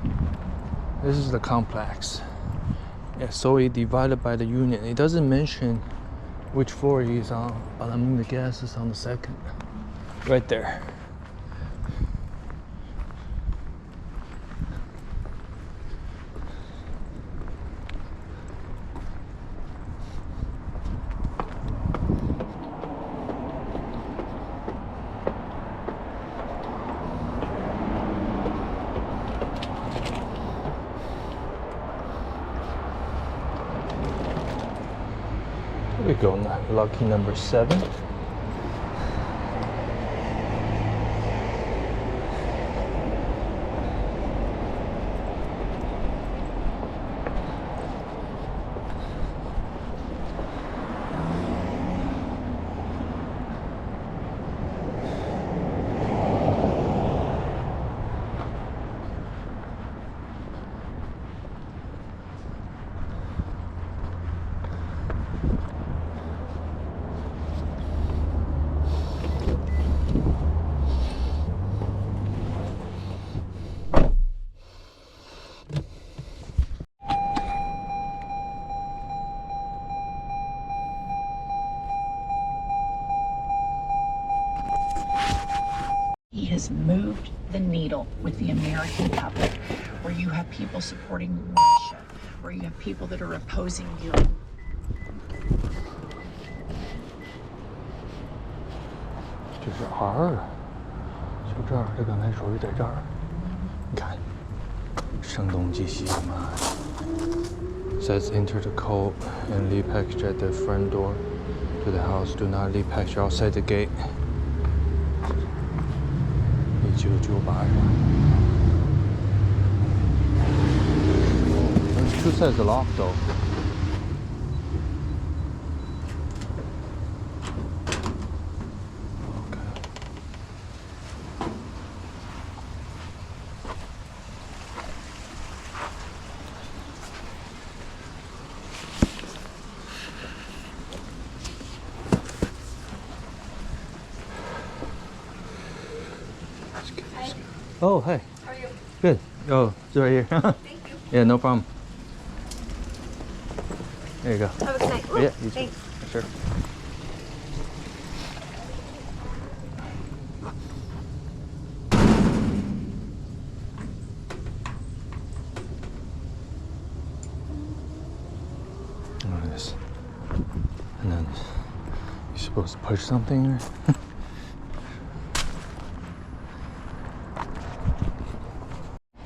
This is the complex. Yeah, so it divided by the unit. It doesn't mention which floor he's on, but I mean the gas is on the second. Right there. We go now. Lucky number 7. He has moved the needle with the American public, where you have people supporting Russia, where you have people that are opposing Europe. 就是 R， 就这儿，这刚才属于在这儿。你看，声东击西，妈的。Says enter the code and leave package at the front door to the house. Do not leave package outside the gate. 1998是吧？Two says locked though. Oh, hi. How are you? Good. Oh, it's right here. Thank you. Yeah, no problem. There you go. Have a good night. Ooh, Yeah, you too. thanks. Sure. Look at this. And then you're supposed to push something or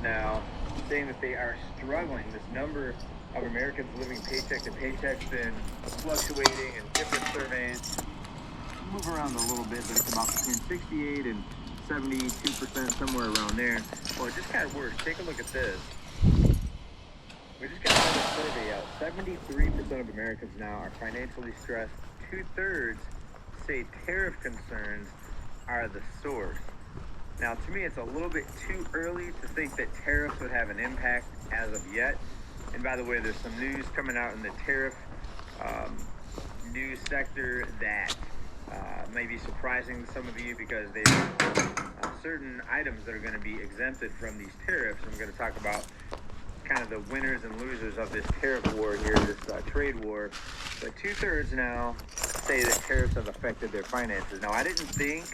now saying that they are struggling. This number of Americans living paycheck to paycheck's been fluctuating in different surveys. Move around a little bit, but it's about between 68 and 72%, somewhere around there. Or it just kind of worse. Take a look at this. We just got another survey out. 73% of Americans now are financially stressed. 2/3 say tariff concerns are the source. Now, to me, it's a little bit too early to think that tariffs would have an impact as of yet. And by the way, there's some news coming out in the tariff news sector that may be surprising to some of you because there's certain items that are going to be exempted from these tariffs. I'm going to talk about kind of the winners and losers of this tariff war here, this trade war. But 2/3 now say that tariffs have affected their finances. Now, I didn't think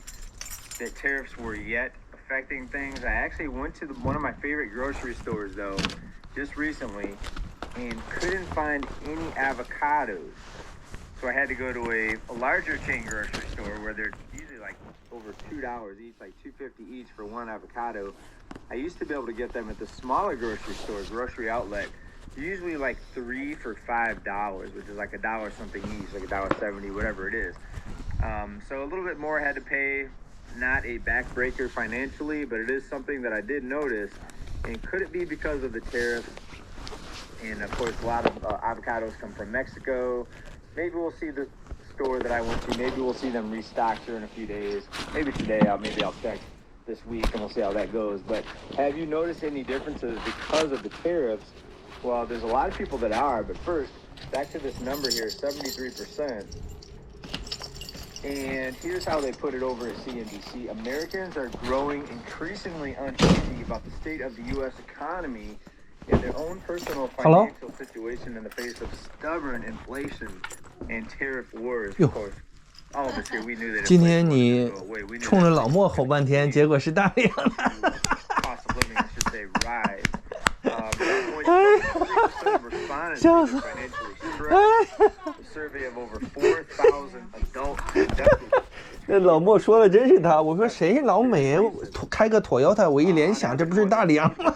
that tariffs were yet affecting things. I actually went to one of my favorite grocery stores, though, just recently, and couldn't find any avocados. So I had to go to a larger chain grocery store where they're usually like over $2 each, like $2.50 each for one avocado. I used to be able to get them at the smaller grocery store, grocery outlet, usually like 3 for $5, which is like $1 something each, like $1.70, whatever it is. So a little bit more I had to pay. Not a backbreaker financially, but it is something that I did notice. And could it be because of the tariffs? And of course, a lot of avocados come from Mexico. Maybe we'll see the store that I went to. Maybe we'll see them restocked here in a few days. Maybe today. Maybe I'll check this week and we'll see how that goes. But have you noticed any differences because of the tariffs? Well, there's a lot of people that are. But first, back to this number here, 73%. And here's how they put it over at CNBC. Americans are growing increasingly uneasy about the state of the U.S. economy and their own personal financial situation in the face of stubborn inflation and tariff wars. Of course, all of us here, we knew that 今天你冲着老莫吼半天，结果是大凉。 cost of living, I should say, rise. 笑死！ A survey of over 4,000 adults conducted. 那老莫说的真是他，我说谁是老美？开个Toyota，我一联想，这不是大梁吗？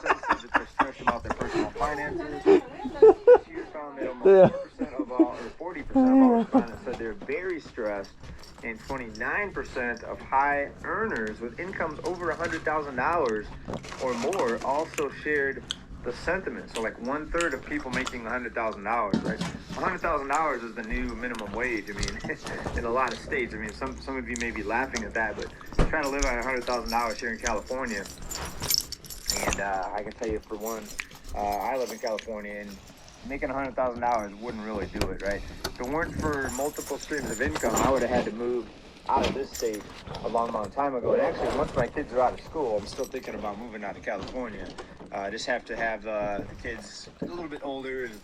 对呀。 40% of all respondents said they're very stressed, and 29% of high earners with incomes over $100,000 or more also shared the sentiment. So like 1/3 of people making $100,000, right? $100,000 is the new minimum wage. I mean, in a lot of states. I mean, some of you may be laughing at that, but trying to live on $100,000 here in California, and I can tell you for one, I live in California, and making $100,000 wouldn't really do it, right? If it weren't for multiple streams of income, I would have had to move out of this state a long, long time ago. And actually, once my kids are out of school, I'm still thinking about moving out to California. I just have to have the kids a little bit older and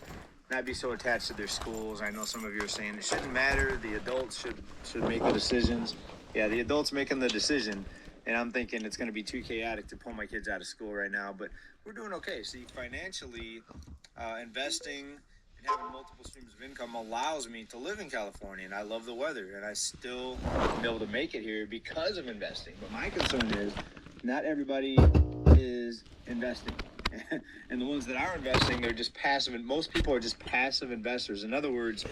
not be so attached to their schools. I know some of you are saying it shouldn't matter. The adults should make the decisions. Yeah, the adults making the decision. And I'm thinking it's going to be too chaotic to pull my kids out of school right now. But we're doing okay. See, financially, investing and having multiple streams of income allows me to live in California. And I love the weather. And I still am able to make it here because of investing. But my concern is not everybody is investing. And the ones that are investing, they're just passive. And most people are just passive investors. In other words,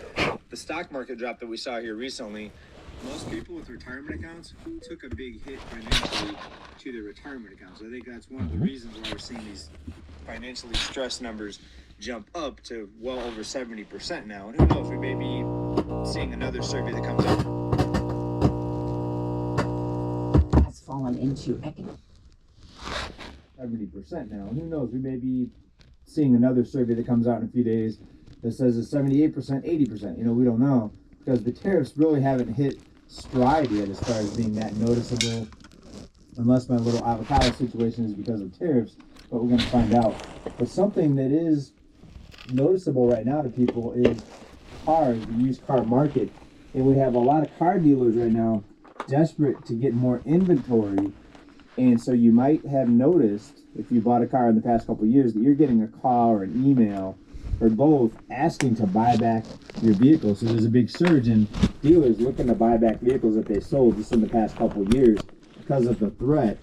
the stock market drop that we saw here recently, most people with retirement accounts took a big hit financially to their retirement accounts. I think that's one of the reasons why we're seeing these financially stressed numbers jump up to well over 70% now. And who knows, we may be seeing another survey that comes out. Has fallen into economic 70% now. And who knows, we may be seeing another survey that comes out in a few days that says it's 78%, 80%. You know, we don't know because the tariffs really haven't hit stride yet as far as being that noticeable unless my little avocado situation is because of tariffs, but we're going to find out. But something that is noticeable right now to people is cars, the used car market. And we have a lot of car dealers right now desperate to get more inventory. And so you might have noticed, if you bought a car in the past couple of years, that you're getting a call or an email or both asking to buy back your vehicle. So there's a big surge in dealers looking to buy back vehicles that they sold just in the past couple of years because of the threat